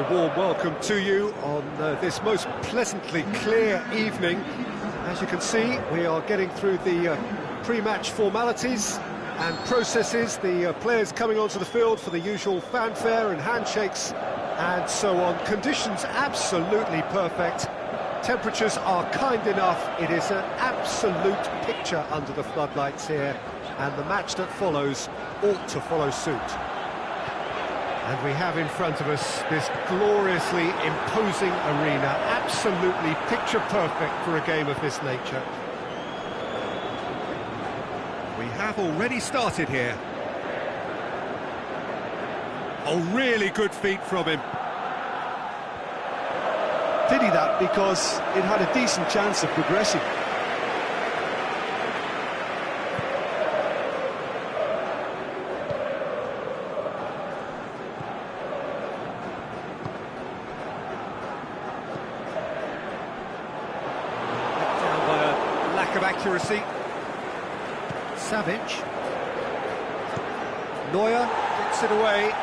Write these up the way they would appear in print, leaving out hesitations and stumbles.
warm welcome to you on this most pleasantly clear evening. As you can see, we are getting through the pre-match formalities and processes, the players coming onto the field for the usual fanfare and handshakes and so on. Conditions absolutely perfect. Temperatures are kind enough. It is an absolute picture under the floodlights here, and the match that follows ought to follow suit. And we have in front of us this gloriously imposing arena, absolutely picture perfect for a game of this nature. We have already started here. Oh, really good feet from him. Did he that because it had a decent chance of progressing? Down by a lack of accuracy. Savic. Neuer gets it away.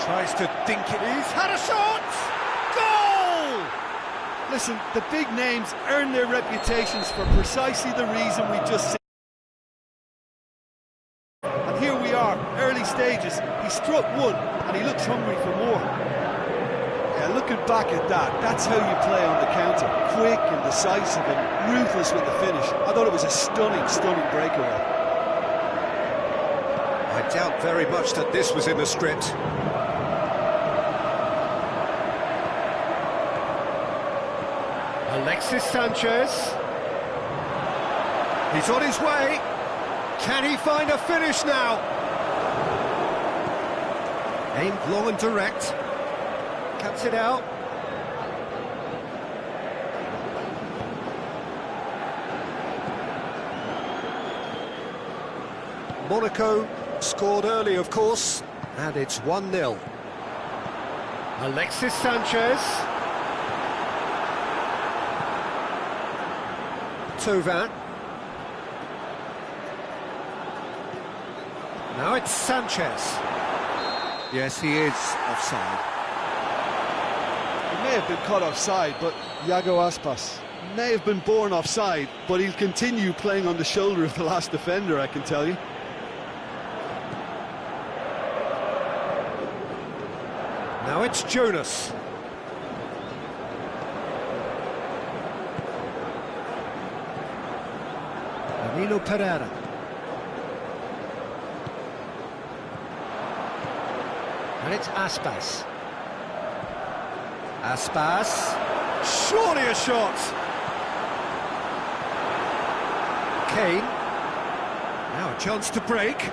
Tries to dink it. He's had a shot! Goal! Listen, the big names earn their reputations for precisely the reason we just said. And here we are, early stages. He struck one, and he looks hungry for more. Yeah, looking back at that, that's how you play on the counter. Quick and decisive and ruthless with the finish. I thought it was a stunning, stunning breakaway. I doubt very much that this was in the script. Alexis Sanchez. He's on his way. Can he find a finish now? Aimed long and direct. Cuts it out. Monaco scored early, of course, and it's 1-0. Alexis Sanchez. Thauvin. Now it's Sanchez. Yes, he is offside. He may have been caught offside, but Iago Aspas may have been born offside, but he'll continue playing on the shoulder of the last defender, I can tell you. Now it's Jonas. Danilo Pereira. And it's Aspas. Aspas. Surely a shot. Kane. Now a chance to break.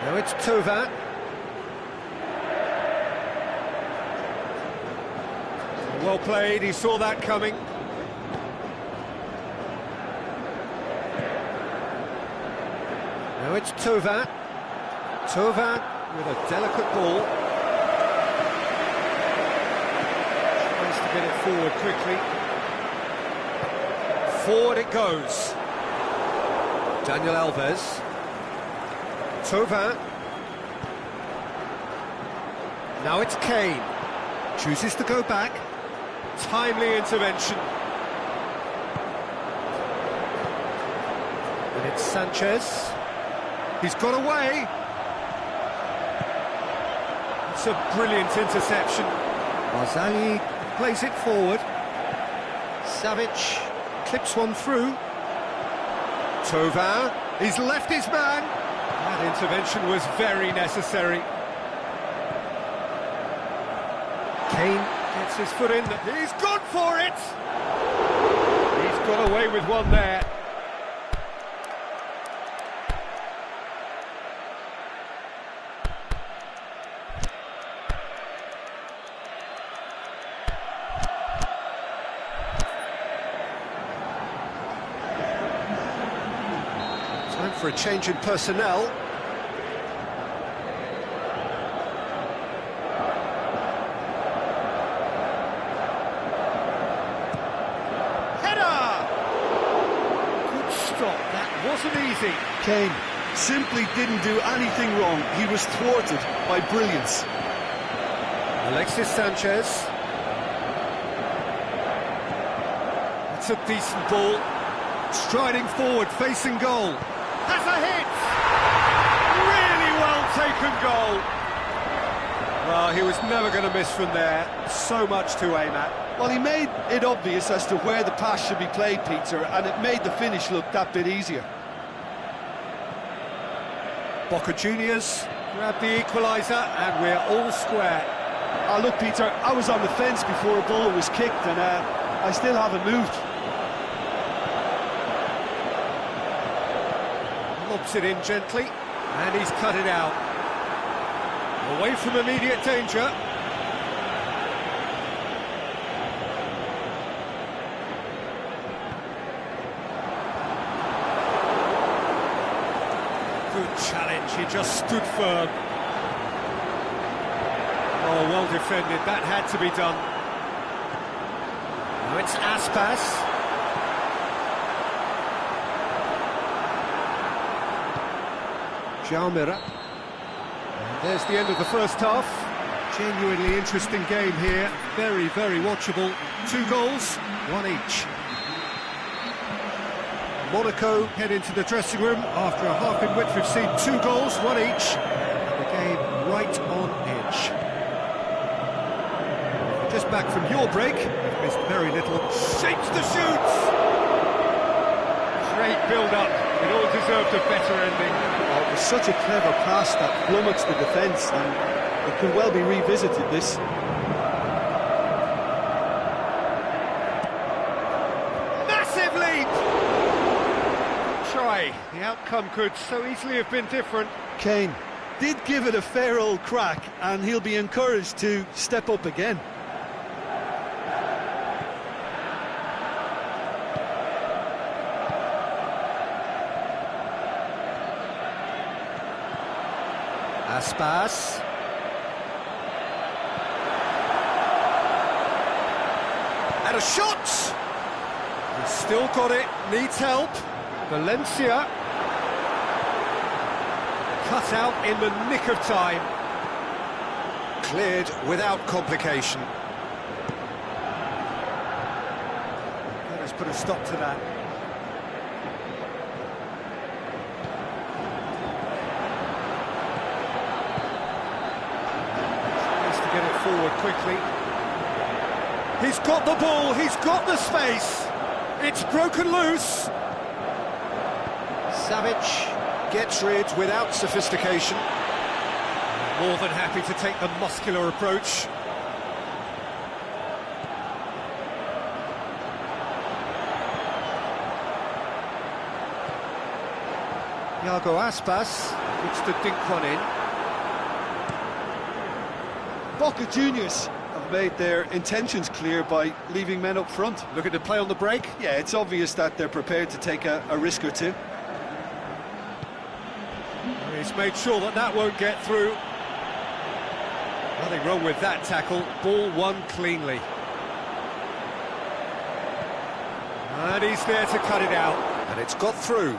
Now it's Thauvin. Well played, he saw that coming. Now it's Thauvin. Thauvin with a delicate ball. Tries to get it forward quickly. Forward it goes. Daniel Alves. Thauvin. Now it's Kane. Chooses to go back. Timely intervention. And it's Sanchez. He's got away. It's a brilliant interception. Barzagli plays it forward. Savic clips one through. Thauvin, he's left his man. That intervention was very necessary. Kane gets his foot in. He's gone for it. He's got away with one there. Time for a change in personnel. Header! Good stop, that wasn't easy. Kane simply didn't do anything wrong. He was thwarted by brilliance. Alexis Sanchez. It's a decent ball. Striding forward, facing goal. Has a hit! Really well taken goal. Well, he was never going to miss from there. So much to aim at. Well, he made it obvious as to where the pass should be played, Peter, and it made the finish look that bit easier. Boca Juniors grab the equaliser, and we're all square. Oh, look, Peter, I was on the fence before a ball was kicked, and I still haven't moved. Lobs it in gently, and he's cut it out. Away from immediate danger. Good challenge, he just stood firm. Oh, well defended, that had to be done. Now it's Aspas. Jalmira. And there's the end of the first half. Genuinely interesting game here. Very, very watchable. 2 goals, 1 each. Monaco head into the dressing room after a half in which we've seen 2 goals, 1 each. And the game right on edge. Just back from your break, you've missed very little. Shapes the shoots! Great build-up. It all deserved a better ending. Oh, it was such a clever pass that flummoxed the defence, and it could well be revisited, this. Massive leap! Try. The outcome could so easily have been different. Kane did give it a fair old crack, and he'll be encouraged to step up again. Aspas. And a shot! He's still got it, needs help. Valencia. Cut out in the nick of time. Cleared without complication. Let us put a stop to that. Get it forward quickly. He's got the ball, he's got the space. It's broken loose. Savic gets rid without sophistication. More than happy to take the muscular approach. Iago Aspas looks to dink one in. Boca Juniors have made their intentions clear by leaving men up front. Looking to play on the break? Yeah, it's obvious that they're prepared to take a risk or two. He's made sure that that won't get through. Nothing wrong with that tackle. Ball won cleanly. And he's there to cut it out. And it's got through.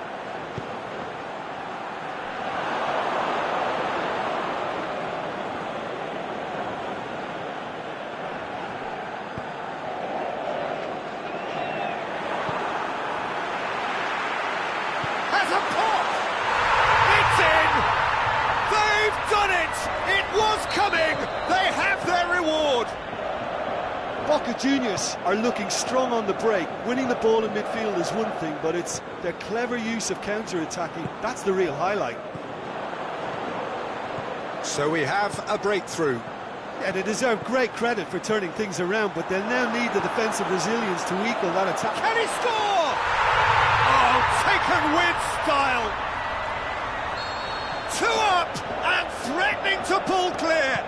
Has a pop! It's in! They've done it! It was coming! They have their reward! Boca Juniors are looking strong on the break. Winning the ball in midfield is one thing, but it's their clever use of counter-attacking. That's the real highlight. So we have a breakthrough. Yeah, they deserve great credit for turning things around, but they'll now need the defensive resilience to equal that attack. Can he score? Oh, taken with style. 2 up and threatening to pull clear.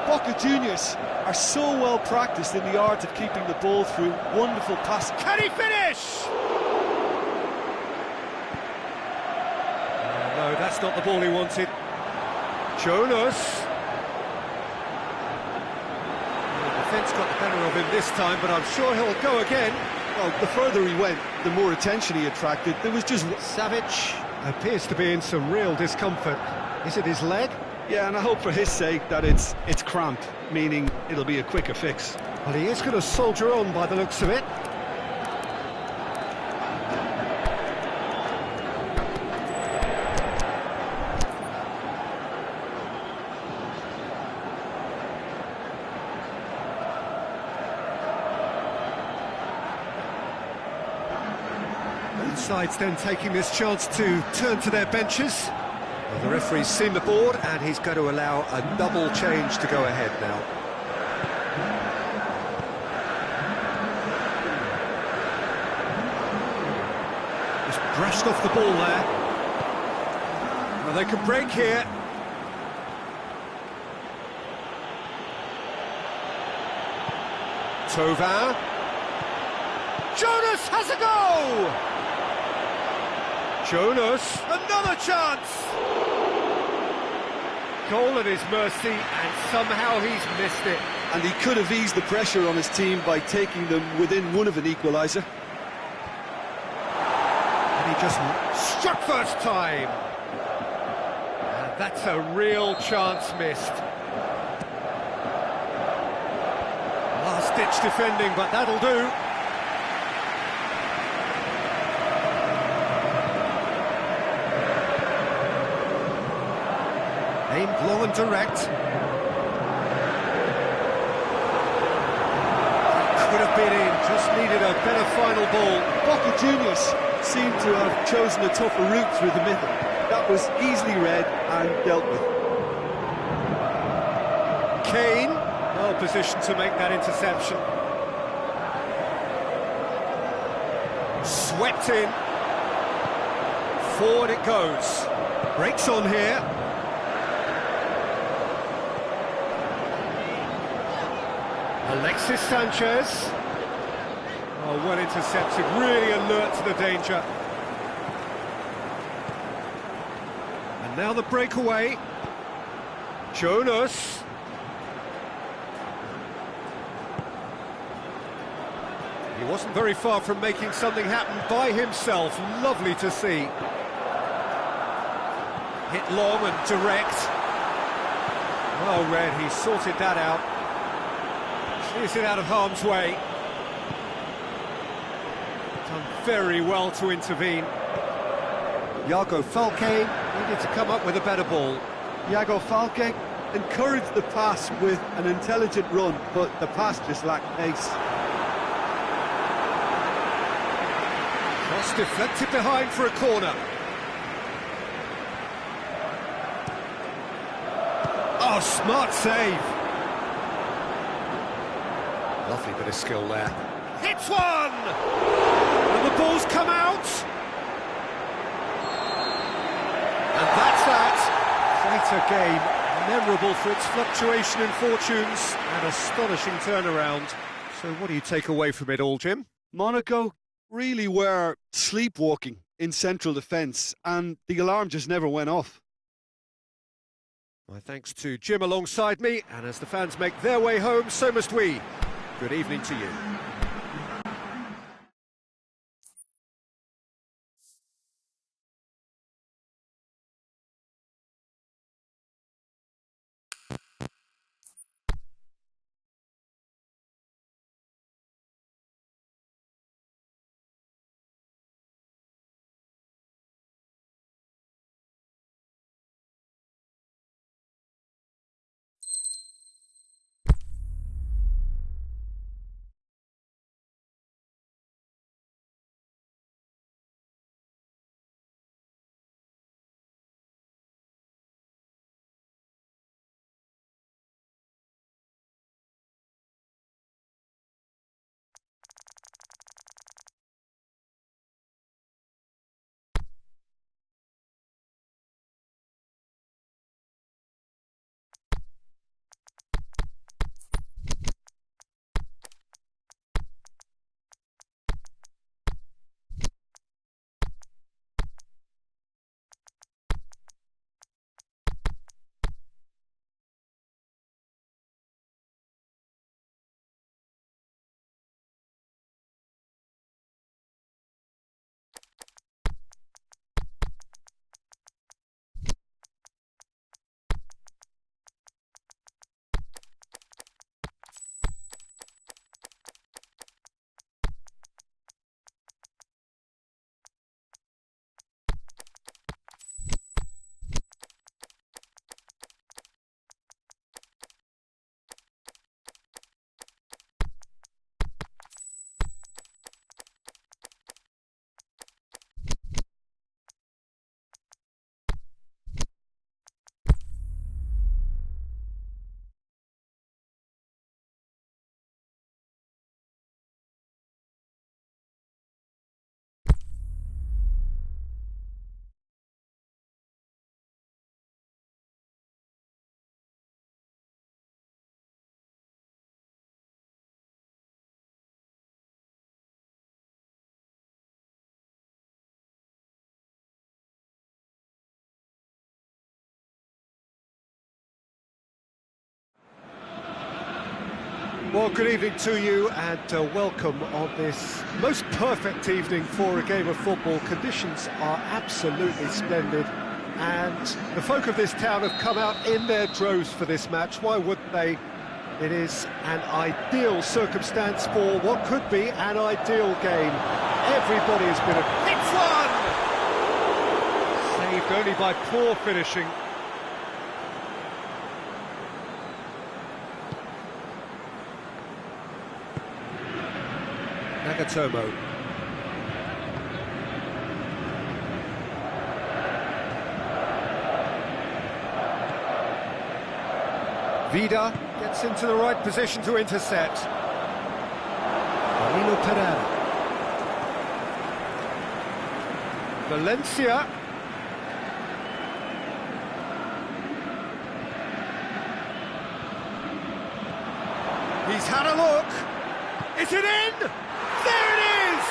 Boca Juniors are so well practiced in the art of keeping the ball through. Wonderful pass. Can he finish? No, that's not the ball he wanted. Jonas. The defence got the better of him this time, but I'm sure he'll go again. Well, the further he went, the more attention he attracted. There was just... Savic. appears to be in some real discomfort. Is it his leg? Yeah, and I hope for his sake that it's cramped, meaning it'll be a quicker fix. Well, he is going to soldier on by the looks of it. Both sides then taking this chance to turn to their benches. Well, the referee's seen the board and he's going to allow a double change to go ahead now. Just brushed off the ball there. Well, they can break here. Tovin. Jonas has a go! Jonas, another chance! Goal at his mercy, and somehow he's missed it. And he could have eased the pressure on his team by taking them within one of an equaliser. And he just struck first time. And that's a real chance missed. Last-ditch defending, but that'll do. Aimed long and direct. Could have been in, just needed a better final ball. Boca Juniors seem to have chosen a tougher route through the middle. That was easily read and dealt with. Kane, well positioned to make that interception. Swept in. Forward it goes. Breaks on here. Alexis Sanchez. Oh, well intercepted, really alert to the danger. And now the breakaway. Jonas. He wasn't very far from making something happen by himself. Lovely to see. Hit long and direct. Well read, he sorted that out. Clears it out of harm's way. Done very well to intervene. Iago Falque needed to come up with a better ball. Iago Falque encouraged the pass with an intelligent run, but the pass just lacked pace. Cross deflected behind for a corner. Oh, smart save. Lovely bit of skill there. Hits one! And the ball's come out! And that's that. Quite a game. Memorable for its fluctuation in fortunes and astonishing turnaround. So what do you take away from it all, Jim? Monaco really were sleepwalking in central defence, and the alarm just never went off. My thanks to Jim alongside me, and as the fans make their way home, so must we. Good evening to you. Well, good evening to you and welcome on this most perfect evening for a game of football. Conditions are absolutely splendid and the folk of this town have come out in their droves for this match. Why wouldn't they? It is an ideal circumstance for what could be an ideal game. Everybody has been hits one! Saved only by poor finishing. Nagatomo. Vida gets into the right position to intercept. Danilo Pereira. Valencia. He's had a look. Is it in? There it is!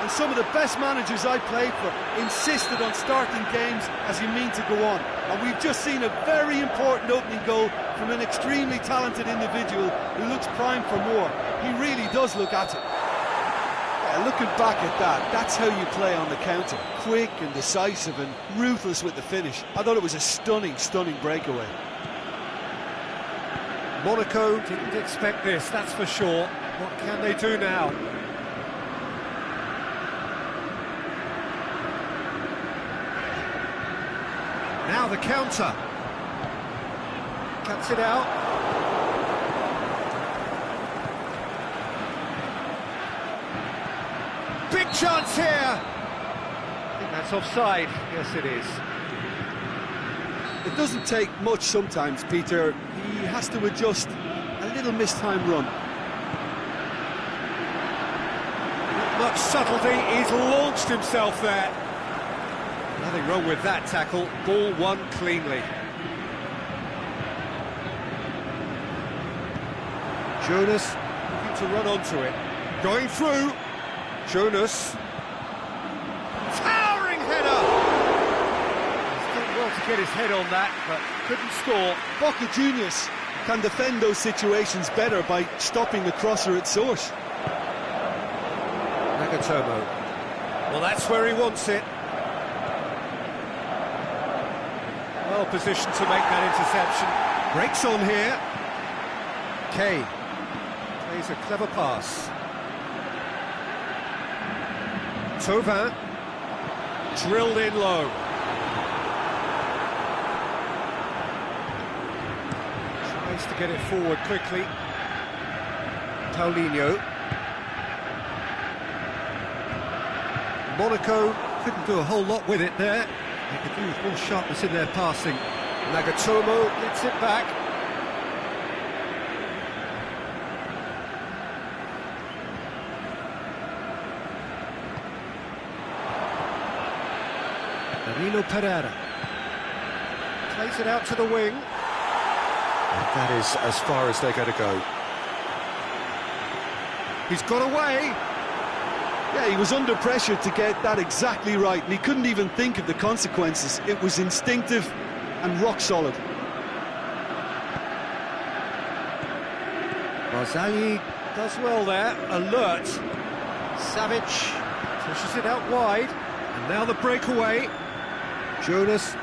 And some of the best managers I played for insisted on starting games as you mean to go on. And we've just seen a very important opening goal from an extremely talented individual who looks primed for more. He really does look at it. Yeah, looking back at that, that's how you play on the counter. Quick and decisive and ruthless with the finish. I thought it was a stunning, stunning breakaway. Monaco didn't expect this, that's for sure. What can they do now? Now the counter. Cuts it out. Big chance here! I think that's offside. Yes, it is. It doesn't take much sometimes, Peter. He has to adjust a little mistimed run. Not much subtlety, he's launched himself there. Nothing wrong with that tackle, ball won cleanly. Jonas looking to run onto it. Going through. Jonas. Towering header! He's done well to get his head on that, but couldn't score. Boca Juniors can defend those situations better by stopping the crosser at source. Nagatomo. Well, that's where he wants it. Well positioned to make that interception. Breaks on here. Kay plays a clever pass. Tauvin drilled in low. Tries to get it forward quickly. Paulinho. Monaco couldn't do a whole lot with it there. They could do with more sharpness in their passing. Nagatomo gets it back. Danilo Pereira plays it out to the wing. And that is as far as they're going to go. He's got away. Yeah, he was under pressure to get that exactly right, and he couldn't even think of the consequences. It was instinctive and rock solid. Barzagli does well there, alert. Savic pushes it out wide, and now the breakaway. Jonas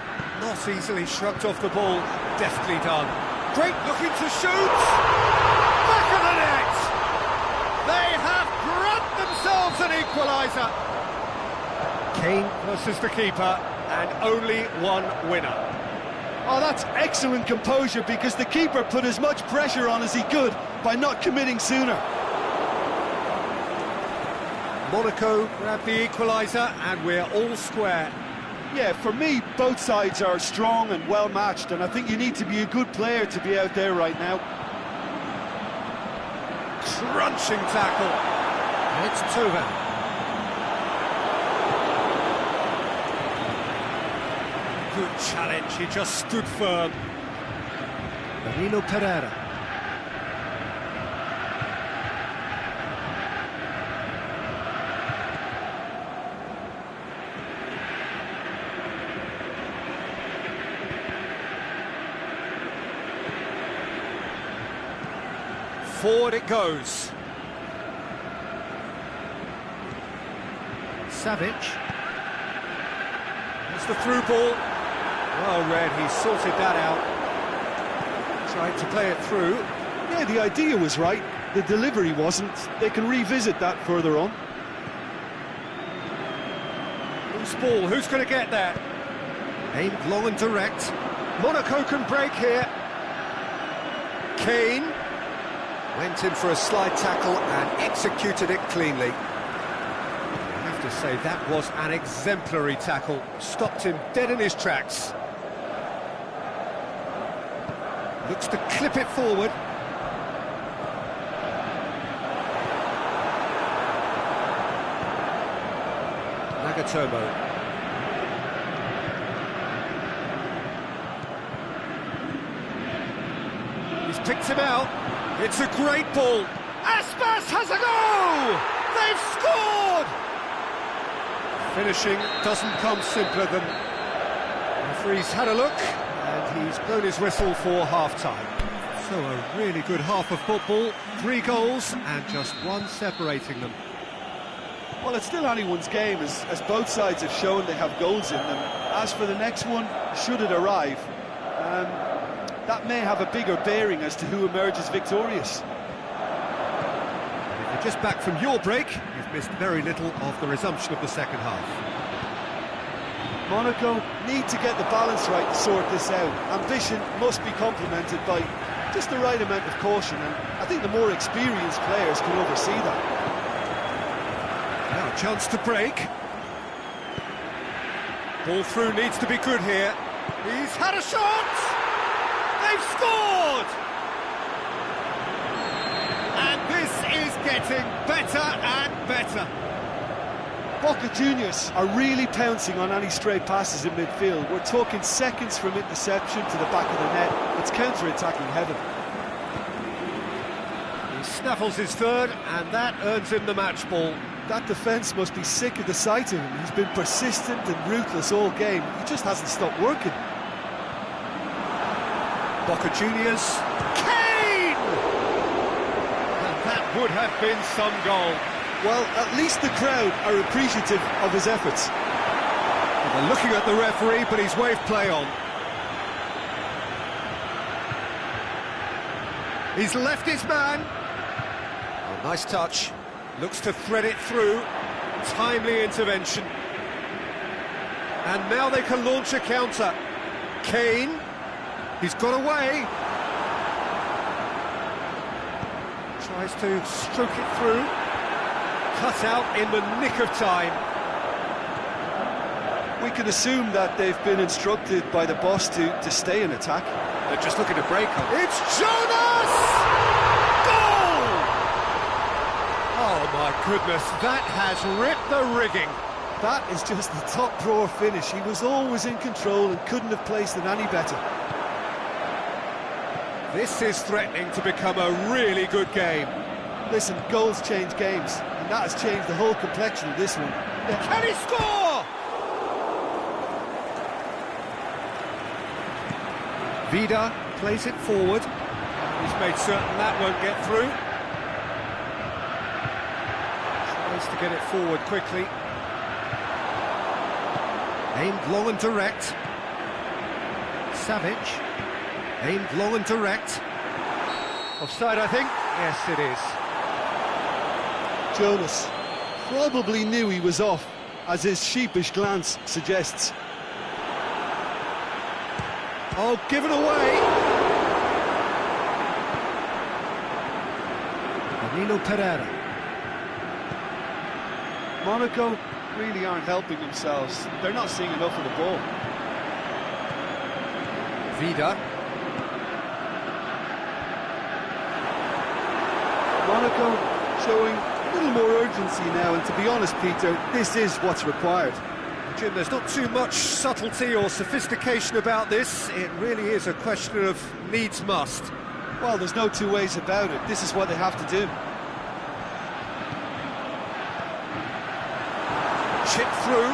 not easily shrugged off the ball, deftly done. Great looking to shoot! Back of the net! They have grabbed themselves an equaliser! Kane versus the keeper, and only one winner. Oh, that's excellent composure, because the keeper put as much pressure on as he could by not committing sooner. Monaco grabbed the equaliser, and we're all square. Yeah, for me, both sides are strong and well matched, and I think you need to be a good player to be out there right now. Crunching tackle. And it's Tauvin. Good challenge, he just stood firm. Danilo Pereira. Forward it goes. Savic. It's the through ball. Well read, he sorted that out. Tried to play it through. Yeah, the idea was right. The delivery wasn't. They can revisit that further on. Loose ball, who's going to get that? Aimed long and direct. Monaco can break here. Kane went in for a slide tackle and executed it cleanly. I have to say that was an exemplary tackle. Stopped him dead in his tracks. Looks to clip it forward. Nagatomo. He's picked him out. It's a great ball. Aspas has a goal! They've scored! Finishing doesn't come simpler than... The referee's had a look, and he's blown his whistle for half-time. So a really good half of football, 3 goals, and just one separating them. Well, it's still anyone's game, as both sides have shown they have goals in them. As for the next one, should it arrive, that may have a bigger bearing as to who emerges victorious. If you're just back from your break, you've missed very little of the resumption of the second half. Monaco need to get the balance right to sort this out. Ambition must be complemented by just the right amount of caution, and I think the more experienced players can oversee that. Now a chance to break. Ball through needs to be good here. He's had a shot! They've scored! And this is getting better and better. Boca Juniors are really pouncing on any stray passes in midfield. We're talking seconds from interception to the back of the net. It's counter-attacking heaven. He snaffles his third, and that earns him the match ball. That defence must be sick of the sight of him. He's been persistent and ruthless all game. He just hasn't stopped working. Boca Juniors. Kane! And that would have been some goal. Well, at least the crowd are appreciative of his efforts. Well, they're looking at the referee, but he's waved play on. He's left his man. Oh, nice touch. Looks to thread it through. Timely intervention. And now they can launch a counter. Kane. He's got away. Tries to stroke it through. Cut out in the nick of time. We can assume that they've been instructed by the boss to stay in attack. They're just looking to break up. It's Jonas! Goal! Oh my goodness, that has ripped the rigging. That is just the top drawer finish. He was always in control and couldn't have placed it any better. This is threatening to become a really good game. Listen, goals change games, and that has changed the whole complexion of this one. Can he score? Vida plays it forward. He's made certain that won't get through. Tries to get it forward quickly. Aimed long and direct. Savic. Aimed long and direct. Offside, I think. Yes, it is. Jonas probably knew he was off, as his sheepish glance suggests. Oh, given away. Danilo Pereira. Monaco really aren't helping themselves. They're not seeing enough of the ball. Vida. Monaco showing a little more urgency now, and to be honest, Peter, this is what's required. Jim, there's not too much subtlety or sophistication about this. It really is a question of needs must. Well, there's no two ways about it. This is what they have to do. Chip through.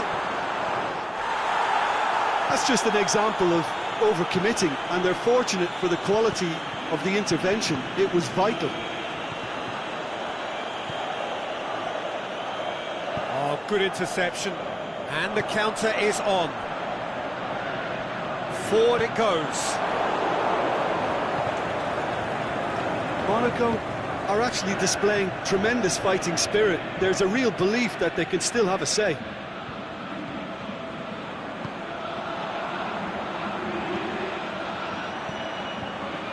That's just an example of overcommitting, and they're fortunate for the quality of the intervention. It was vital. good interception. And the counter is on. Forward it goes. Monaco are actually displaying tremendous fighting spirit. There's a real belief that they can still have a say.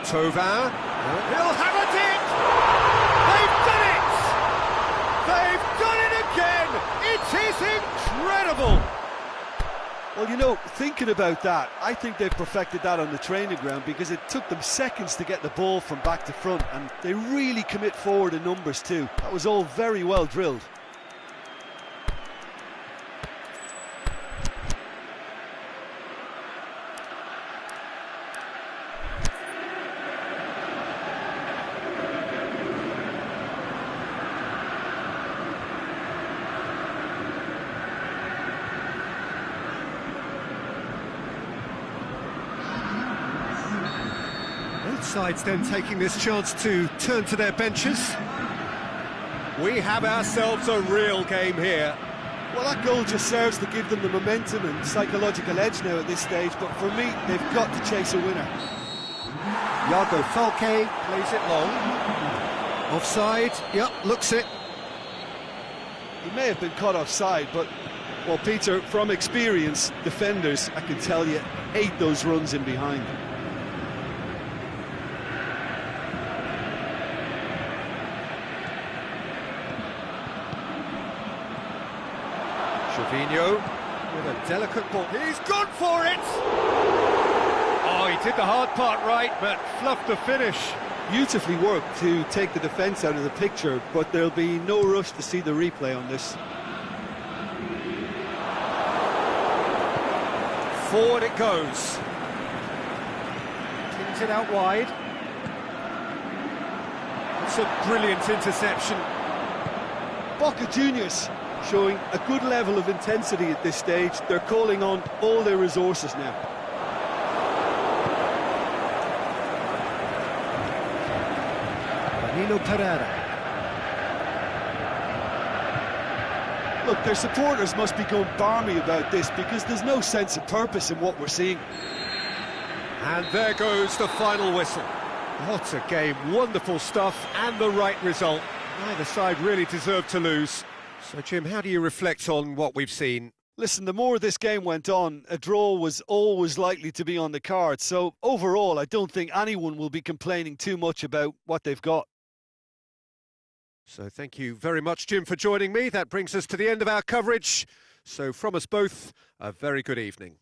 Tovin, he'll have it in! They've done it! They've done it again! It is incredible! Well, you know, thinking about that, I think they've perfected that on the training ground because it took them seconds to get the ball from back to front, and they really commit forward in numbers too. That was all very well drilled. Both sides then taking this chance to turn to their benches. We have ourselves a real game here. Well, that goal just serves to give them the momentum and psychological edge now at this stage, but for me, they've got to chase a winner. Iago Falque plays it long. Offside, yep, looks it. He may have been caught offside, but, well, Peter, from experience, defenders, I can tell you, hate those runs in behind. Jorginho with a delicate ball. He's gone for it! Oh, he did the hard part right, but fluffed the finish. Beautifully worked to take the defence out of the picture, but there'll be no rush to see the replay on this. Forward it goes. Kings it out wide. It's a brilliant interception. Boca Juniors showing a good level of intensity at this stage. They're calling on all their resources now. Danilo Pereira. Look, their supporters must be going balmy about this because there's no sense of purpose in what we're seeing. And there goes the final whistle. What a game, wonderful stuff, and the right result. Neither side really deserved to lose. So, Jim, how do you reflect on what we've seen? Listen, the more this game went on, a draw was always likely to be on the cards. So, overall, I don't think anyone will be complaining too much about what they've got. So, thank you very much, Jim, for joining me. That brings us to the end of our coverage. So, from us both, a very good evening.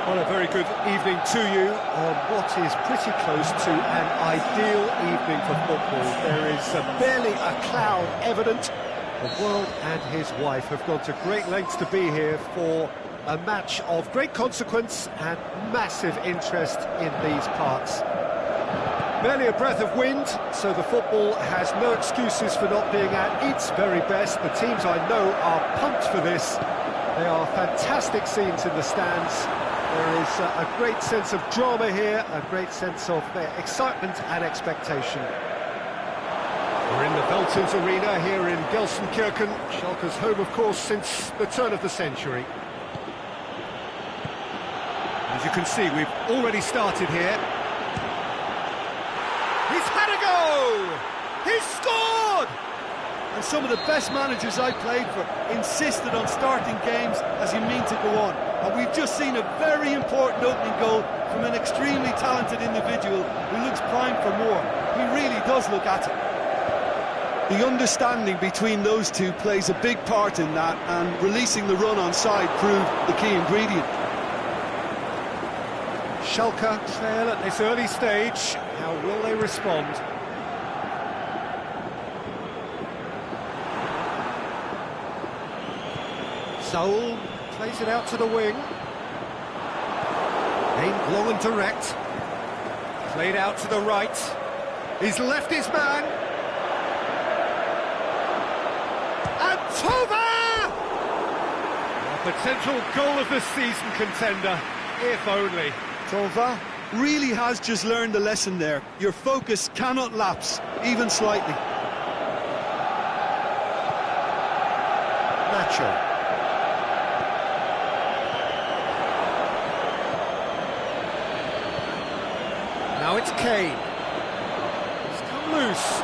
Well, a very good evening to you on what is pretty close to an ideal evening for football. There is barely a cloud evident. The world and his wife have gone to great lengths to be here for a match of great consequence and massive interest in these parts. Barely a breath of wind, so the football has no excuses for not being at its very best. The teams I know are pumped for this. They are fantastic scenes in the stands. There is a great sense of drama here, a great sense of excitement and expectation. We're in the Veltins Arena here in Gelsenkirchen, Schalke's home, of course, since the turn of the century. As you can see, we've already started here. He's had a go! He's scored! And some of the best managers I played for insisted on starting games as you mean to go on. And we've just seen a very important opening goal from an extremely talented individual who looks primed for more. He really does look at it. The understanding between those two plays a big part in that, and releasing the run on side proved the key ingredient. Schalke trail at this early stage. How will they respond? Saul plays it out to the wing. Aimed long and direct. Played out to the right. He's left his man. And Tova! A potential goal of the season contender, if only. Tova really has just learned the lesson there. Your focus cannot lapse, even slightly. Nacho. Now it's Kane. He's come loose.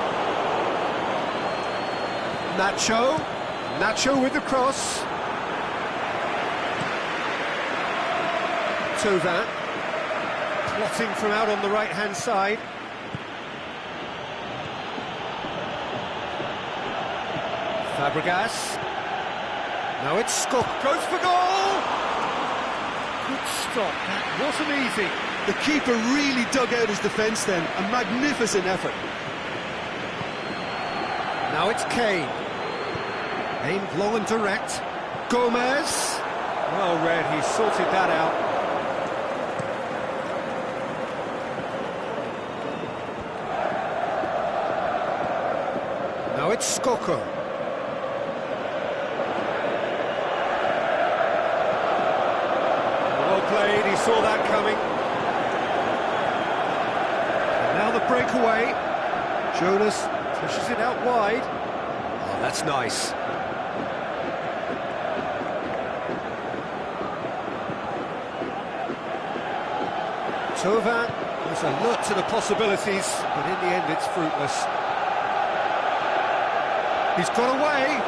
Nacho with the cross. Tova. Plotting from out on the right-hand side. Fabregas. Now it's Scott. Goes for goal! Good stop. That wasn't easy. The keeper really dug out his defence then. A magnificent effort. Now it's Kane. Aimed long and direct. Gomez. Well read, he sorted that out. Now it's Skoko. Well played, he saw that coming. And now the breakaway. Jonas pushes it out wide. Oh, that's nice. Tova was alert to the possibilities, but in the end it's fruitless. He's got away.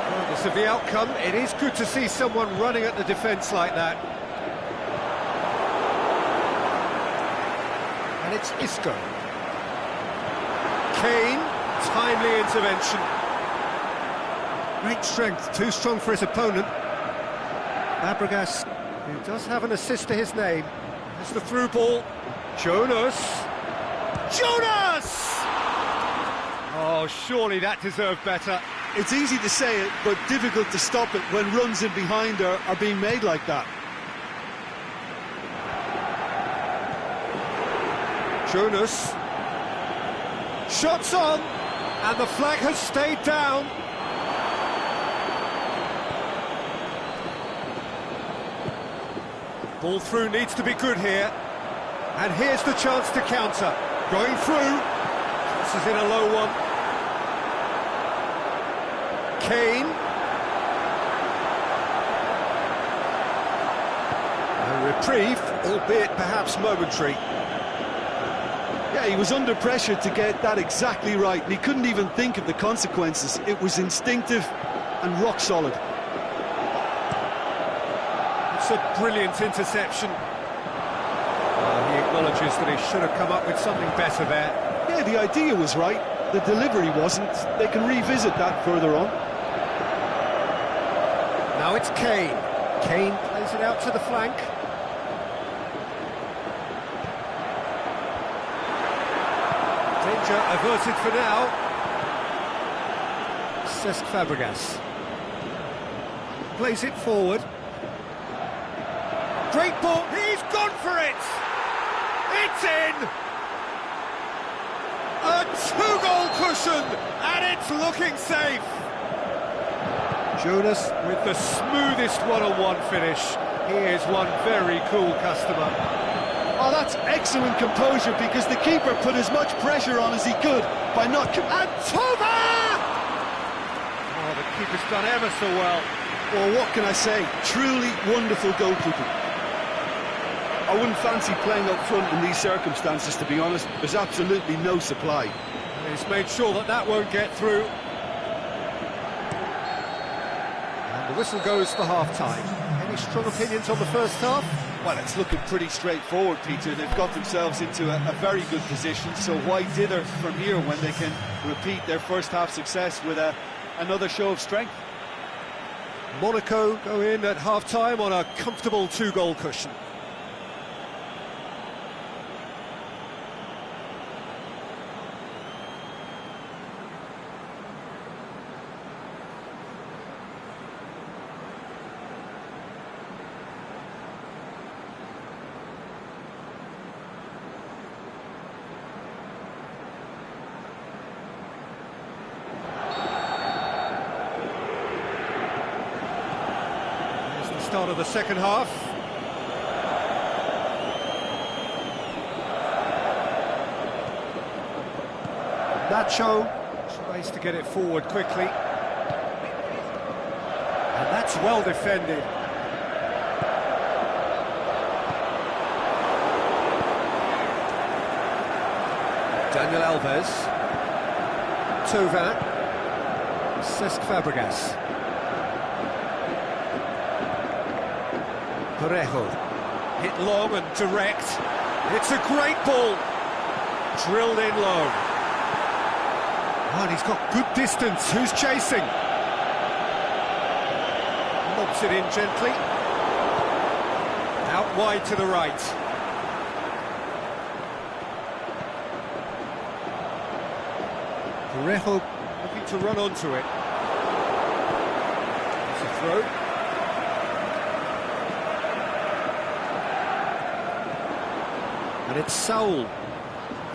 Regardless of the outcome, it is good to see someone running at the defence like that. And it's Isco. Kane, timely intervention. Great strength, too strong for his opponent. Fabregas, who does have an assist to his name. There's the through ball. Jonas! Oh, surely that deserved better. It's easy to say it, but difficult to stop it when runs in behind are being made like that. Jonas. Shots on, and the flag has stayed down. Ball through needs to be good here. And here's the chance to counter. Going through. This is in a low one. Kane. A reprieve, albeit perhaps momentary. Yeah, he was under pressure to get that exactly right, and he couldn't even think of the consequences. It was instinctive and rock solid. It's a brilliant interception. He acknowledges that he should have come up with something better there. Yeah, the idea was right, the delivery wasn't. They can revisit that further on. Now it's Kane. Kane plays it out to the flank. Danger averted for now. Cesc Fabregas plays it forward. Great ball, he's gone for it! It's in! A two-goal cushion, and it's looking safe! Jonas with the smoothest one-on-one finish. He is one very cool customer. Oh, that's excellent composure, because the keeper put as much pressure on as he could by not... And Tova! Oh, the keeper's done ever so well. Well, what can I say? Truly wonderful goalkeeping. I wouldn't fancy playing up front in these circumstances, to be honest. There's absolutely no supply. He's made sure that that won't get through. And the whistle goes for half-time. Any strong opinions on the first half? Well, it's looking pretty straightforward, Peter. They've got themselves into a very good position, so why dither from here when they can repeat their first half success with another show of strength? Monaco go in at half-time on a comfortable two-goal cushion. Start of the second half. Nacho tries to get it forward quickly. And that's well defended. Daniel Alves. Thauvin. Cesc Fabregas. Parejo, hit long and direct. It's a great ball, drilled in low. Oh, and he's got good distance. Who's chasing? Lobs it in gently. Out wide to the right. Parejo looking to run onto it. It's a throw. And it's Saul.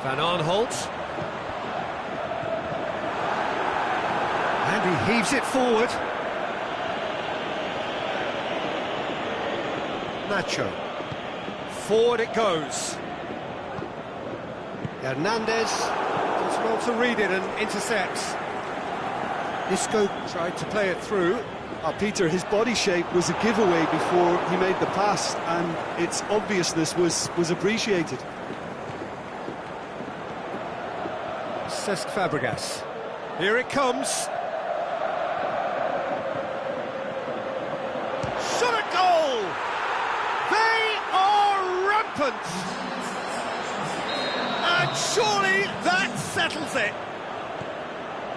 Van Aanholt. And he heaves it forward. Nacho. Forward it goes. Hernandez does well to read it and intercepts. Isco tried to play it through. Peter, his body shape was a giveaway before he made the pass, and its obviousness was appreciated. Cesc Fabregas. Here it comes. Shot at goal! They are rampant! And surely that settles it.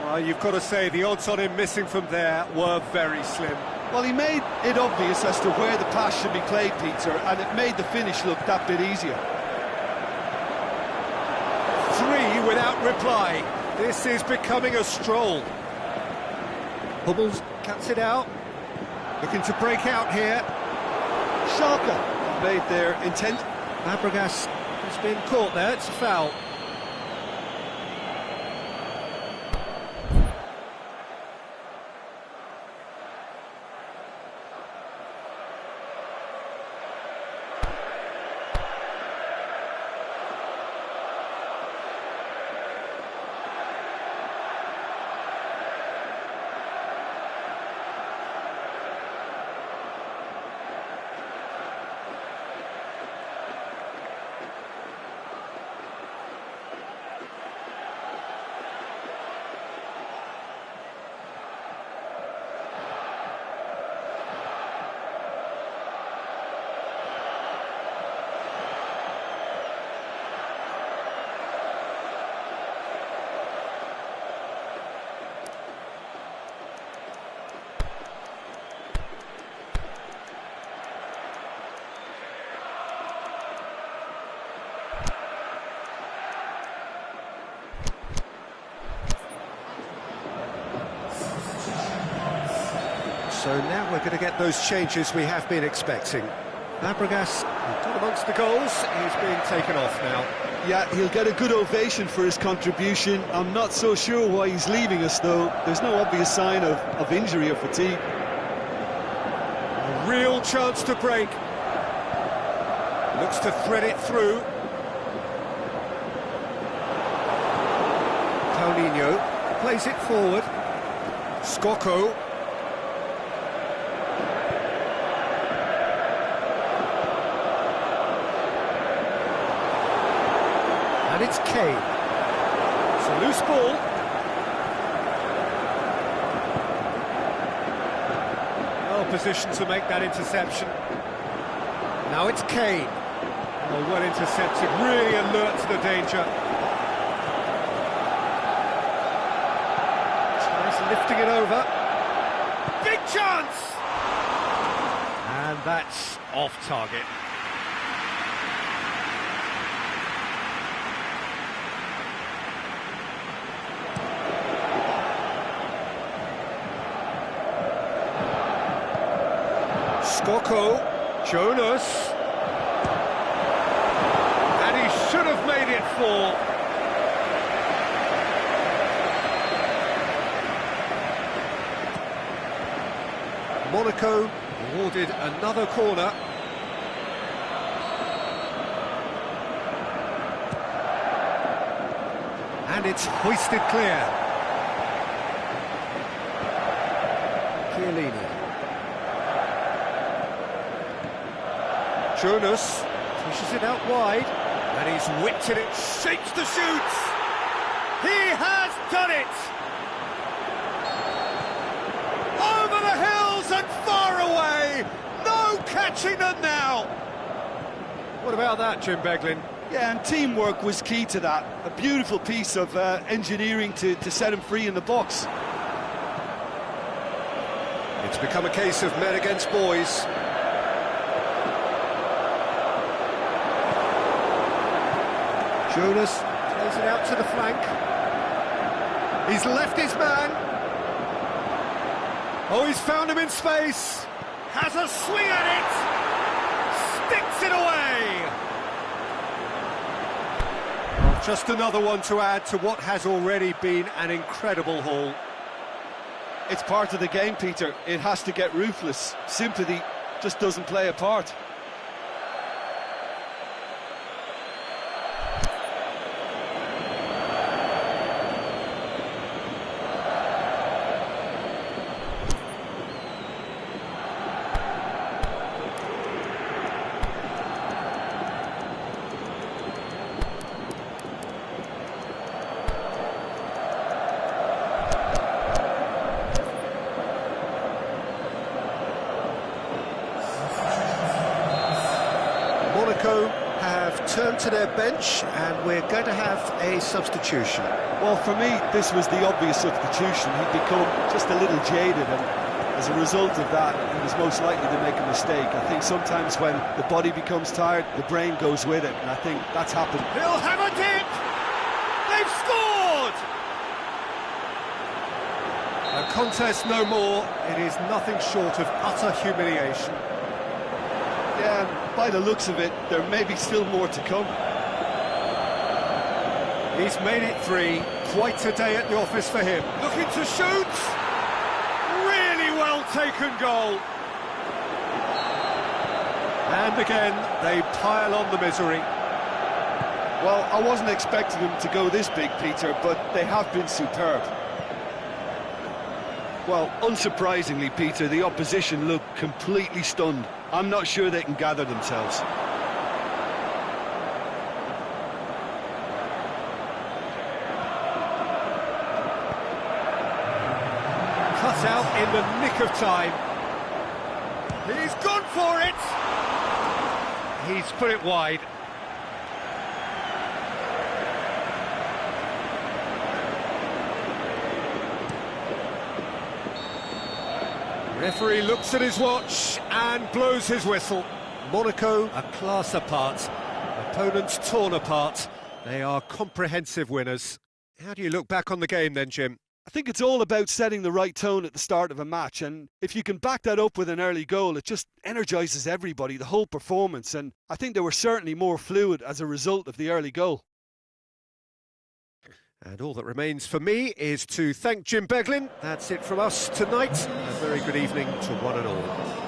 Well, you've got to say the odds on him missing from there were very slim. Well, he made it obvious as to where the pass should be played, Peter, and it made the finish look that bit easier. 3 without reply. This is becoming a stroll. Hummels cuts it out. Looking to break out here. Schalke made their intent. Fabregas has been caught there. It's a foul. So now we're going to get those changes we have been expecting. Fabregas, who got amongst the goals, is being taken off now. Yeah, he'll get a good ovation for his contribution. I'm not so sure why he's leaving us, though. There's no obvious sign of injury or fatigue. A real chance to break. Looks to thread it through. Paulinho plays it forward. Skoko. And it's Kane. It's a loose ball. Well positioned to make that interception. Now it's Kane. Oh, well intercepted, really alert to the danger. Tries lifting it over. Big chance! And that's off target. Skoko, Jonas, and he should have made it fall. Monaco awarded another corner. And it's hoisted clear. Chiellini. Jonas pushes it out wide, and he's whipped it, shapes the shoots! He has done it! Over the hills and far away! No catching them now! What about that, Jim Beglin? Yeah, and teamwork was key to that. A beautiful piece of engineering to set him free in the box. It's become a case of men against boys. Jonas plays it out to the flank. He's left his man. Oh, he's found him in space. Has a swing at it. Sticks it away. Well, just another one to add to what has already been an incredible haul. It's part of the game, Peter. It has to get ruthless. Sympathy just doesn't play a part. Monaco have turned to their bench, and we're going to have a substitution. Well, for me, this was the obvious substitution. He'd become just a little jaded, and as a result of that, he was most likely to make a mistake. I think sometimes when the body becomes tired, the brain goes with it, and I think that's happened. He'll have a dip! They've scored! A contest no more. It is nothing short of utter humiliation. Yeah, and by the looks of it, there may be still more to come. He's made it 3. Quite a day at the office for him. Looking to shoot! Really well taken goal. And again, they pile on the misery. Well, I wasn't expecting them to go this big, Peter, but they have been superb. Well, unsurprisingly, Peter, the opposition look completely stunned. I'm not sure they can gather themselves. Cut out in the nick of time. He's gone for it! He's put it wide. Referee looks at his watch and blows his whistle. Monaco, a class apart. Opponents torn apart. They are comprehensive winners. How do you look back on the game then, Jim? I think it's all about setting the right tone at the start of a match, and if you can back that up with an early goal, it just energises everybody, the whole performance, and I think they were certainly more fluid as a result of the early goal. And all that remains for me is to thank Jim Beglin. That's it from us tonight. A very good evening to one and all.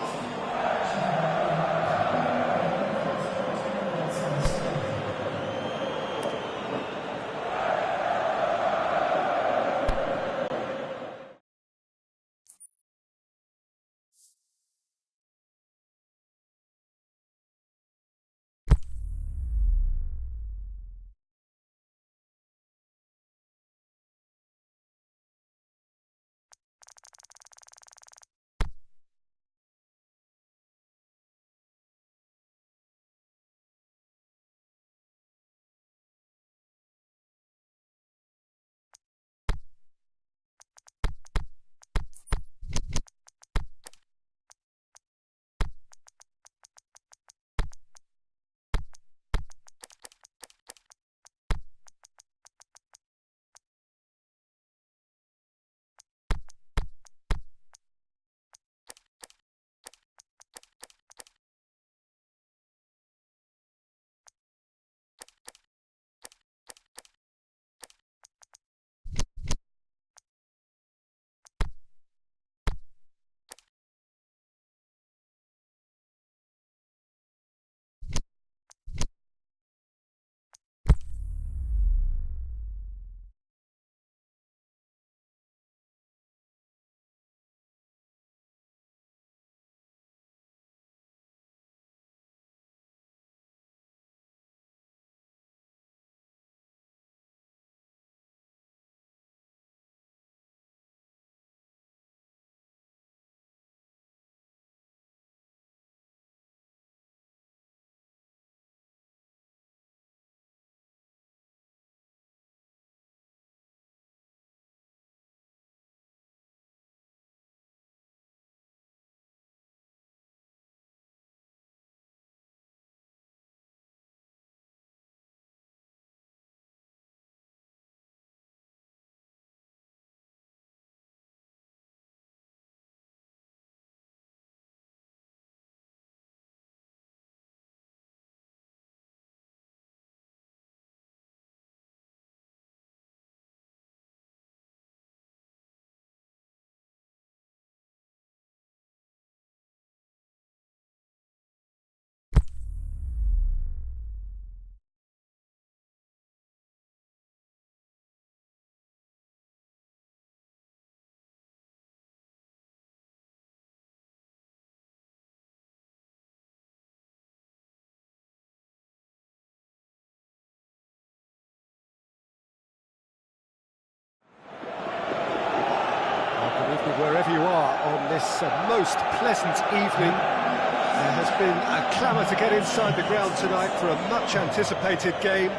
Wherever you are on this most pleasant evening, there has been a clamour to get inside the ground tonight for a much anticipated game.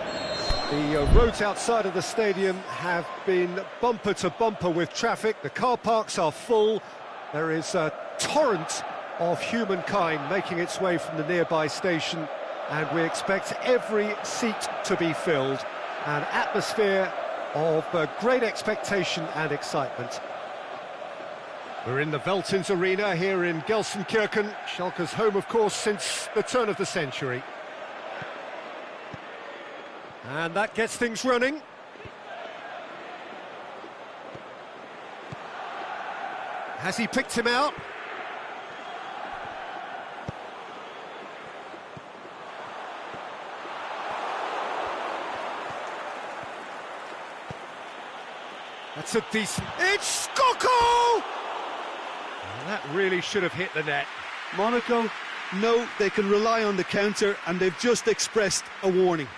The roads outside of the stadium have been bumper to bumper with traffic. The car parks are full. There is a torrent of humankind making its way from the nearby station, and we expect every seat to be filled. An atmosphere of great expectation and excitement. We're in the Veltins Arena here in Gelsenkirchen, Schalke's home, of course, since the turn of the century. And that gets things running. Has he picked him out? That's a decent... It's Skoko! That really should have hit the net. Monaco, no, they can rely on the counter, and they've just expressed a warning.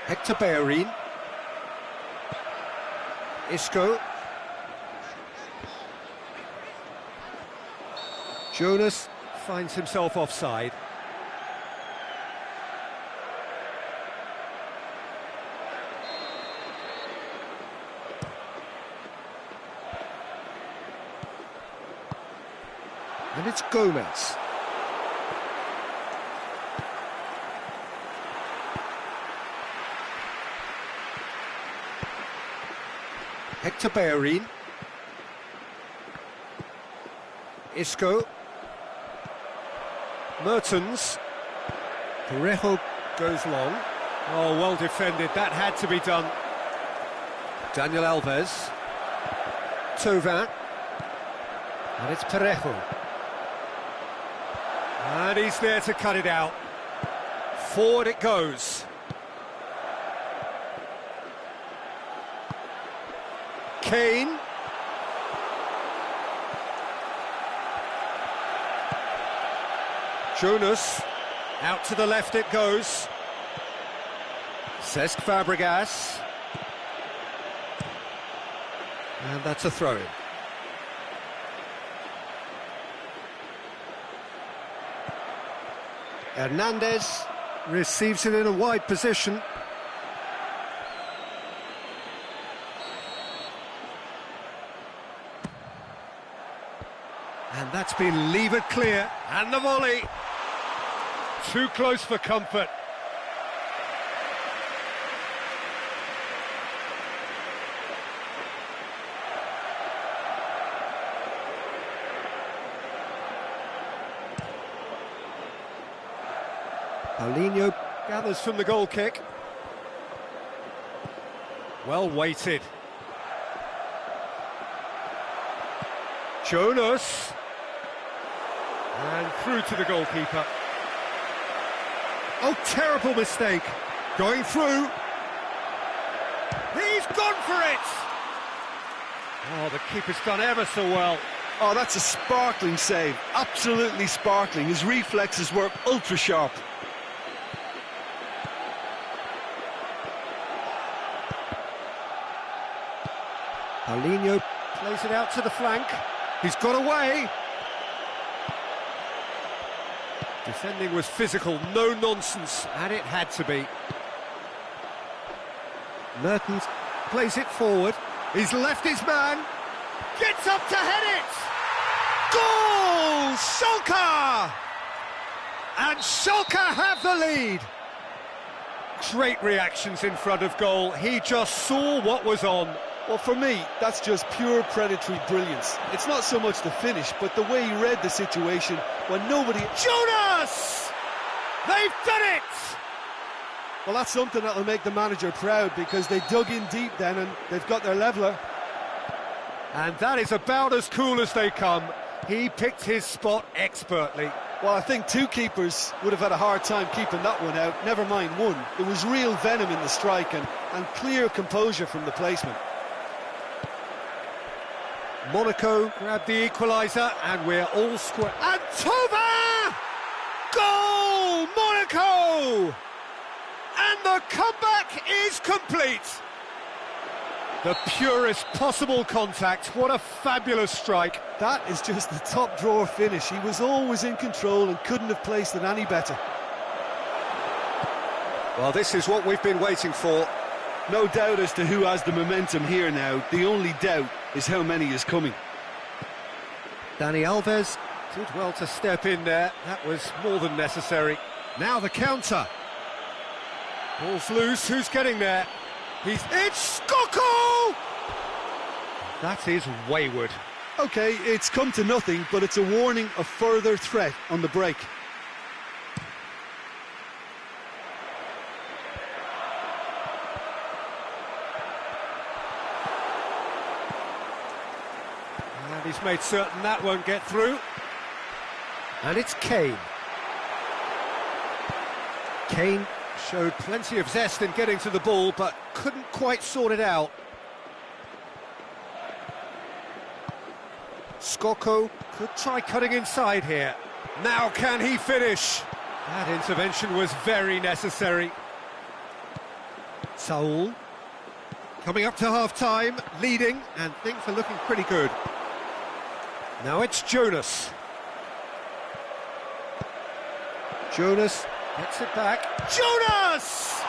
Hector Bellerin. Isco. Jonas finds himself offside. And it's Gomez. to Bellerin. Isco. Mertens. Parejo goes long. Oh, well defended, that had to be done. Daniel Alves. Thauvin. And it's Parejo. And he's there to cut it out. Forward it goes. Kane. Jonas. Out to the left it goes. Cesc Fabregas. And that's a throw-in. Hernandez receives it in a wide position. And that's been levered clear. And the volley. Too close for comfort. Paulinho gathers from the goal kick. Well weighted. Jonas. And through to the goalkeeper. Oh, terrible mistake. Going through. He's gone for it! Oh, the keeper's done ever so well. Oh, that's a sparkling save. Absolutely sparkling. His reflexes were ultra sharp. Paulinho plays it out to the flank. He's got away. Defending was physical, no nonsense, and it had to be. Mertens plays it forward. He's left his man. Gets up to head it! Goal! Schalke! And Schalke have the lead. Great reactions in front of goal. He just saw what was on. Well, for me, that's just pure predatory brilliance. It's not so much the finish, but the way he read the situation when nobody... Jonas! They've done it! Well, that's something that'll make the manager proud, because they dug in deep then and they've got their leveller. And that is about as cool as they come. He picked his spot expertly. Well, I think two keepers would have had a hard time keeping that one out, never mind one. There was real venom in the strike and clear composure from the placement. Monaco grabbed the equaliser, and we're all square. And Thauvin! Goal! Monaco! And the comeback is complete. The purest possible contact. What a fabulous strike. That is just the top drawer finish. He was always in control and couldn't have placed it any better. Well, this is what we've been waiting for. No doubt as to who has the momentum here now. The only doubt is how many is coming. Dani Alves did well to step in there. That was more than necessary. Now the counter. Ball's loose. Who's getting there? It's Skoko! That is wayward. OK, it's come to nothing, but it's a warning of further threat on the break. And he's made certain that won't get through. And it's Kane. Kane showed plenty of zest in getting to the ball, but couldn't quite sort it out. Skoko could try cutting inside here. Now can he finish? That intervention was very necessary. Saul coming up to half-time, leading, and things are looking pretty good. Now it's Jonas. Jonas gets it back. Jonas!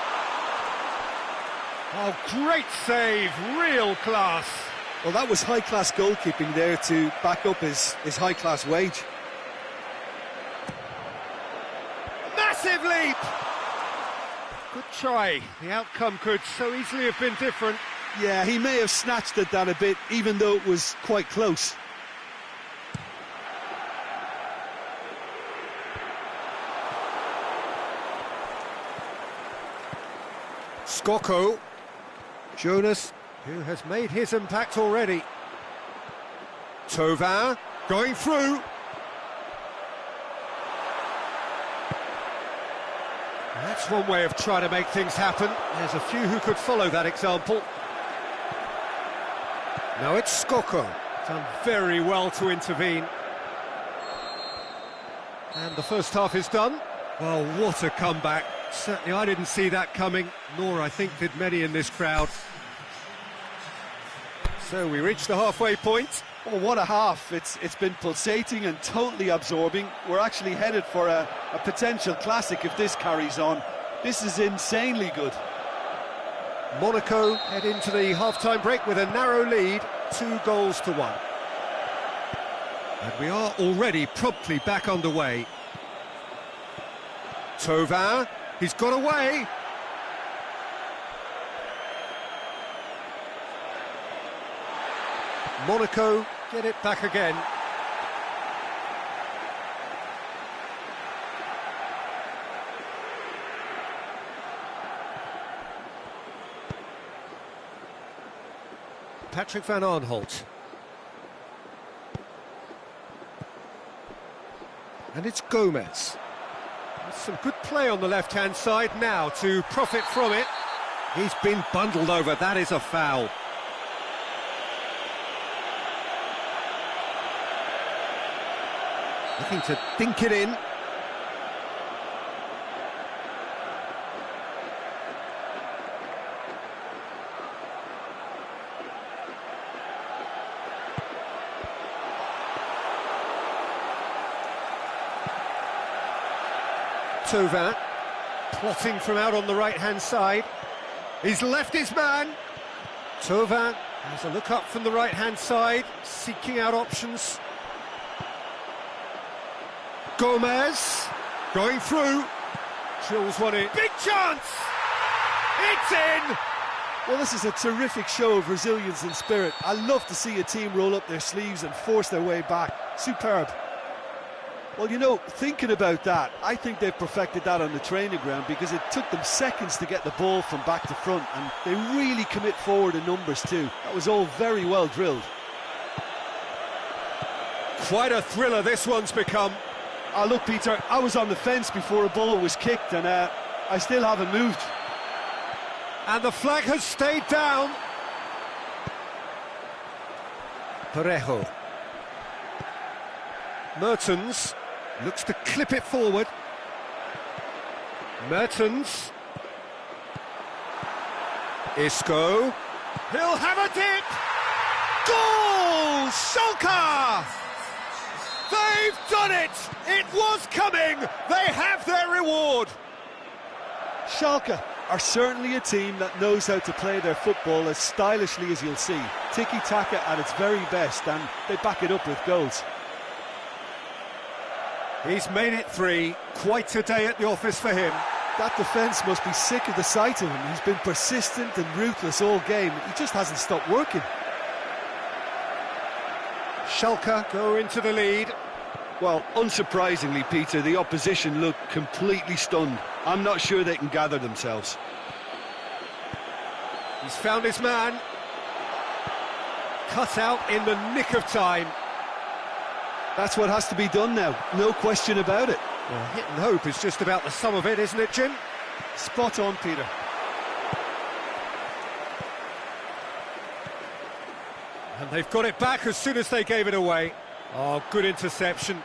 Oh, great save, real class. Well, that was high-class goalkeeping there to back up his high-class wage. Massive leap! Good try. The outcome could so easily have been different. Yeah, he may have snatched at that a bit, even though it was quite close. Skoko. Jonas, who has made his impact already. Tovin, going through. That's one way of trying to make things happen. There's a few who could follow that example. Now it's Skoko. Done very well to intervene. And the first half is done. Well, what a comeback. Certainly I didn't see that coming, nor I think did many in this crowd. So we reach the halfway point. Oh, what a half. It's been pulsating and totally absorbing. We're actually headed for a potential classic if this carries on. This is insanely good. Monaco head into the half-time break with a narrow lead, 2-1. And we are already promptly back underway. Tovin, he's got away. Monaco get it back again. Patrick van Aanholt. And it's Gomez. There's some good play on the left-hand side now to profit from it. He's been bundled over, that is a foul. Looking to dink it in. Tovin, plotting from out on the right-hand side. He's left his man. Tovin has a look up from the right-hand side, seeking out options. Gomez, going through. Drills one in. Big chance! It's in! Well, this is a terrific show of resilience and spirit. I love to see a team roll up their sleeves and force their way back. Superb. Well, you know, thinking about that, I think they've perfected that on the training ground because it took them seconds to get the ball from back to front, and they really commit forward in numbers too. That was all very well drilled. Quite a thriller this one's become. Oh, look, Peter, I was on the fence before a ball was kicked, and I still haven't moved. And the flag has stayed down. Parejo. Mertens looks to clip it forward. Mertens. Isco. He'll have a dip. Goal! Schalke! They've done it! It was coming! They have their reward! Schalke are certainly a team that knows how to play their football as stylishly as you'll see. Tiki-taka at its very best, and they back it up with goals. He's made it 3. Quite a day at the office for him. That defence must be sick of the sight of him. He's been persistent and ruthless all game. He just hasn't stopped working. Schalke go into the lead. Well, unsurprisingly, Peter, the opposition look completely stunned. I'm not sure they can gather themselves. He's found his man. Cut out in the nick of time. That's what has to be done now, no question about it. Well, hit and hope is just about the sum of it, isn't it, Jim? Spot on, Peter. And they've got it back as soon as they gave it away. Oh, good interception.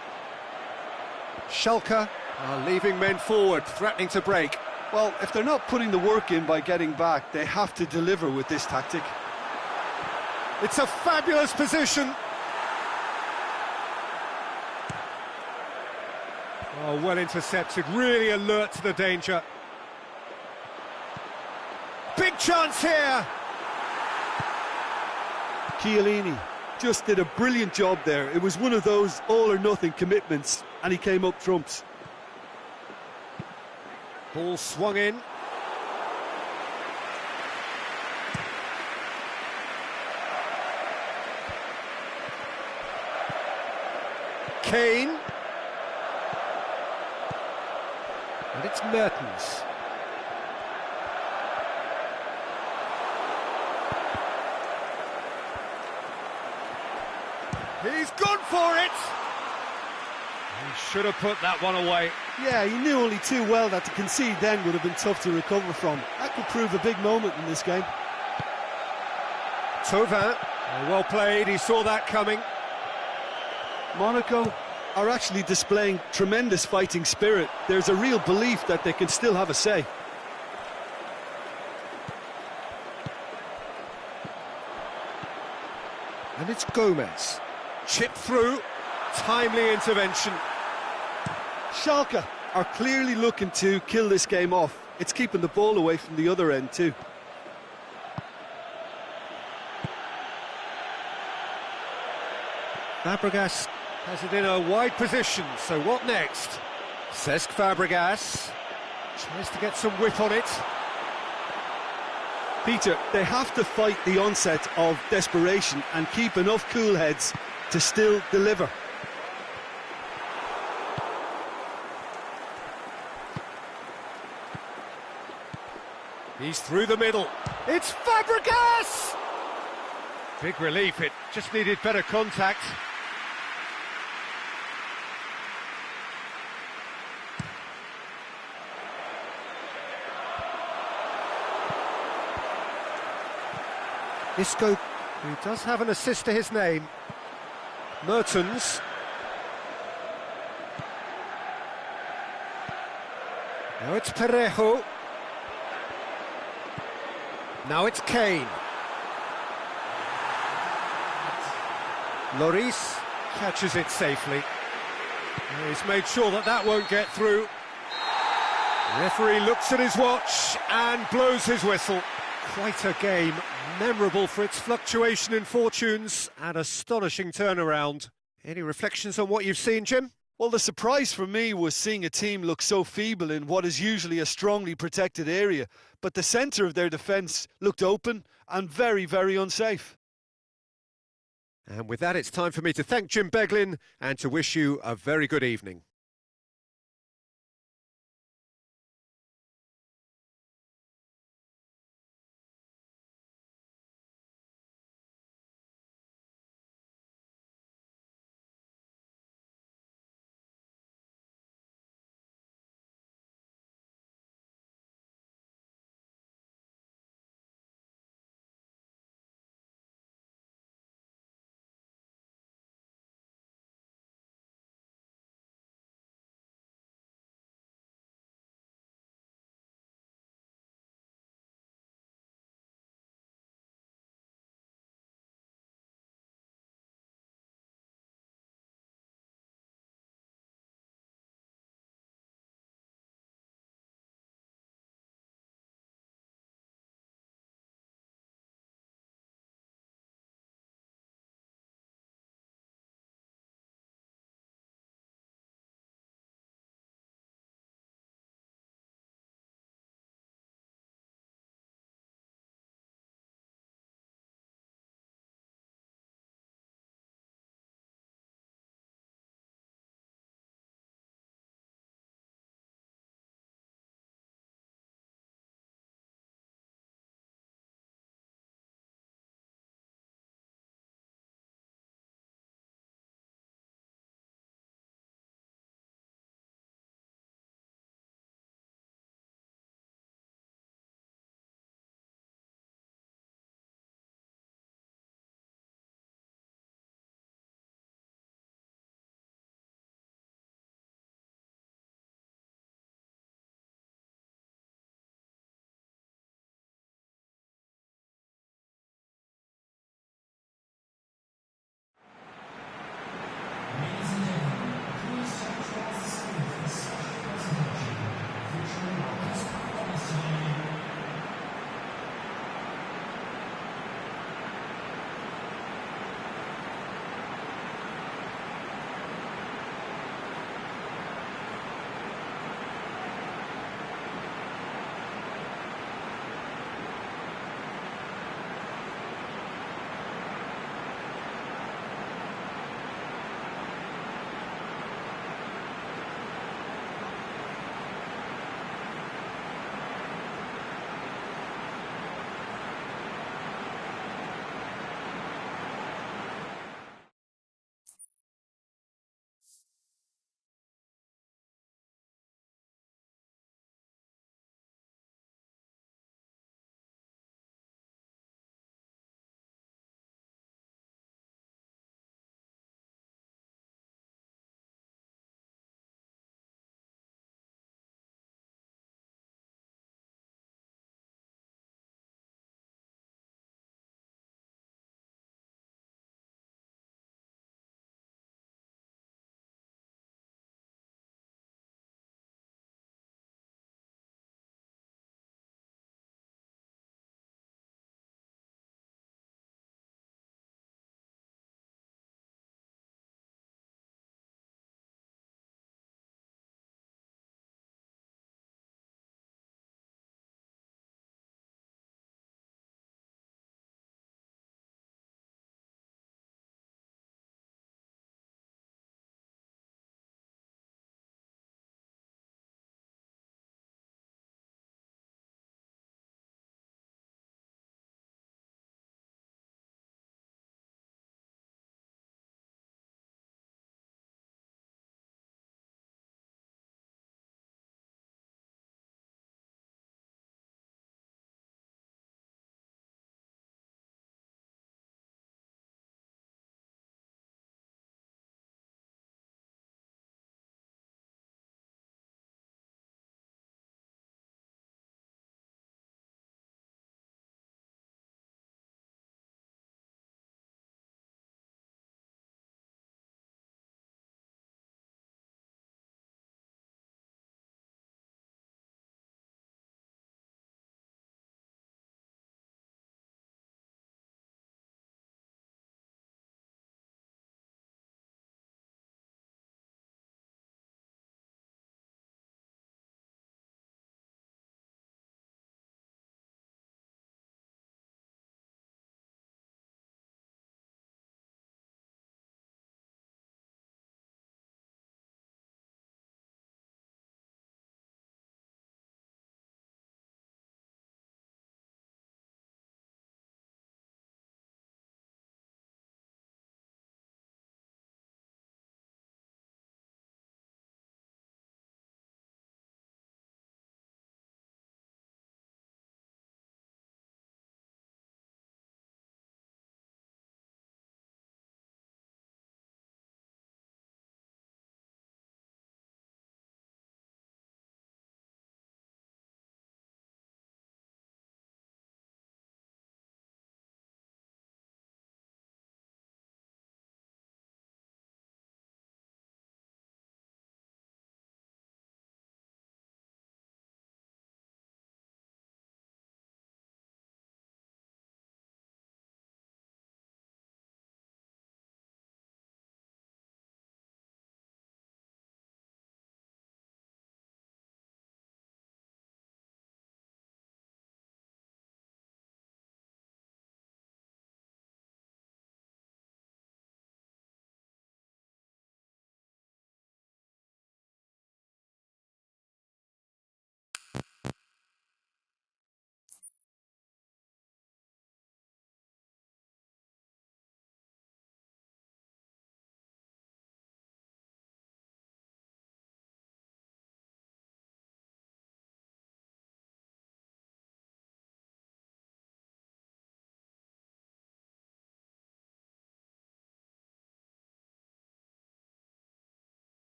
Schalke are leaving men forward, threatening to break. Well, if they're not putting the work in by getting back, they have to deliver with this tactic. It's a fabulous position. Oh, well intercepted, really alert to the danger. Big chance here! Chiellini just did a brilliant job there. It was one of those all-or-nothing commitments, and he came up trumps. Ball swung in. Kane. And it's Mertens. He's gone for it! He should have put that one away. Yeah, he knew only too well that to concede then would have been tough to recover from. That could prove a big moment in this game. Thauvin, well played, he saw that coming. Monaco are actually displaying tremendous fighting spirit. There's a real belief that they can still have a say. And it's Gomez. Chipped through, timely intervention. Schalke are clearly looking to kill this game off. It's keeping the ball away from the other end too. Fabregas has it in a wide position, so what next? Cesc Fabregas tries to get some whip on it. Peter, they have to fight the onset of desperation and keep enough cool heads to still deliver. He's through the middle. It's Fabregas! Big relief, it just needed better contact. Isco, who does have an assist to his name. Mertens. Now it's Parejo. Now it's Kane. Lloris catches it safely. He's made sure that that won't get through. The referee looks at his watch and blows his whistle. Quite a game, memorable for its fluctuation in fortunes and astonishing turnaround. Any reflections on what you've seen, Jim? Well, the surprise for me was seeing a team look so feeble in what is usually a strongly protected area, but the centre of their defence looked open and very, very unsafe. And with that, it's time for me to thank Jim Beglin and to wish you a very good evening.